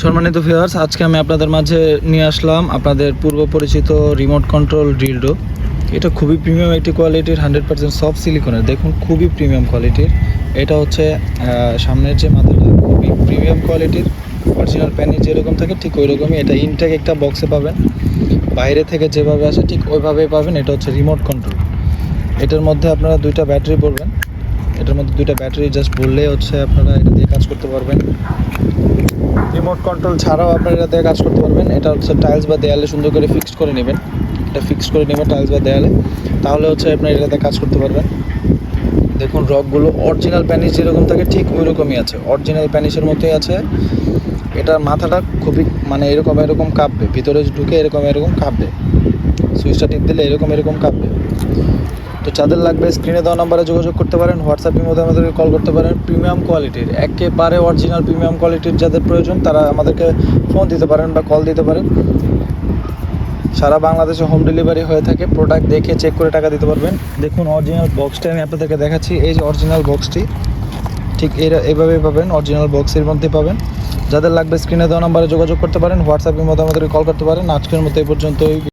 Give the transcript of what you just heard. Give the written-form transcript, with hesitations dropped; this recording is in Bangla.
সম্মানিত ভিউয়ার্স, আজকে আমি আপনাদের মাঝে নিয়ে আসলাম আপনাদের পূর্ব পরিচিত রিমোট কন্ট্রোল ড্রিলডো। এটা খুবই প্রিমিয়াম একটি কোয়ালিটির 100% সফট সিলিকনের, দেখুন খুবই প্রিমিয়াম কোয়ালিটির। এটা হচ্ছে সামনের যে মাথাটা খুবই প্রিমিয়াম কোয়ালিটির, অরিজিনাল প্যানি যেরকম থাকে ঠিক ওই রকমই। এটা ইনটেক একটা বক্সে পাবেন, বাইরে থেকে যেভাবে আসে ঠিক ওইভাবেই পাবেন। এটা হচ্ছে রিমোট কন্ট্রোল। এটার মধ্যে আপনারা দুইটা ব্যাটারি পড়বেন, এটার মধ্যে দুইটা ব্যাটারি জাস্ট বললেই হচ্ছে আপনারা এটা দিয়ে কাজ করতে পারবেন। রিমোট কন্ট্রোল ছাড়াও আপনারা এটা দিয়ে কাজ করতে পারবেন। এটা হচ্ছে টাইলস বা দেয়ালে সুন্দর করে ফিক্সড করে নেবেন, এটা ফিক্সড করে নেবেন টাইলস বা দেয়ালে, তাহলে হচ্ছে আপনারা এটাতে কাজ করতে পারবেন। দেখুন রকগুলো অরিজিনাল প্যানিস যেরকম থাকে ঠিক ওই রকমই আছে, অরিজিনাল প্যানিসের মতোই আছে। এটার মাথাটা খুবই এরকম কাঁপবে, ভিতরে ঢুকে এরকম কাঁপবে, সুইচটা টিপ দিলে এরকম কাঁপবে। তো যাদের লাগবে স্ক্রিনে দেওয়া নাম্বারে যোগাযোগ করতে পারেন, হোয়াটসঅ্যাপের মধ্যে আমাদেরকে কল করতে পারেন। প্রিমিয়াম কোয়ালিটির, একেবারে অরিজিনাল প্রিমিয়াম কোয়ালিটির যাদের প্রয়োজন তারা আমাদেরকে ফোন দিতে পারেন বা কল দিতে পারেন। সারা বাংলাদেশে হোম ডেলিভারি হয়ে থাকে, প্রোডাক্ট দেখে চেক করে টাকা দিতে পারবেন। দেখুন অরিজিনাল বক্সটা আমি আপনাদেরকে দেখাচ্ছি, এই যে অরিজিনাল বক্সটি ঠিক এইভাবেই পাবেন, অরিজিনাল বক্সের মধ্যে পাবেন। যাদের লাগবে স্ক্রিনে দেওয়া নাম্বারে যোগাযোগ করতে পারেন, হোয়াটসঅ্যাপের মধ্যে আমাদেরকে কল করতে পারেন। আজকের মতো এই পর্যন্তই।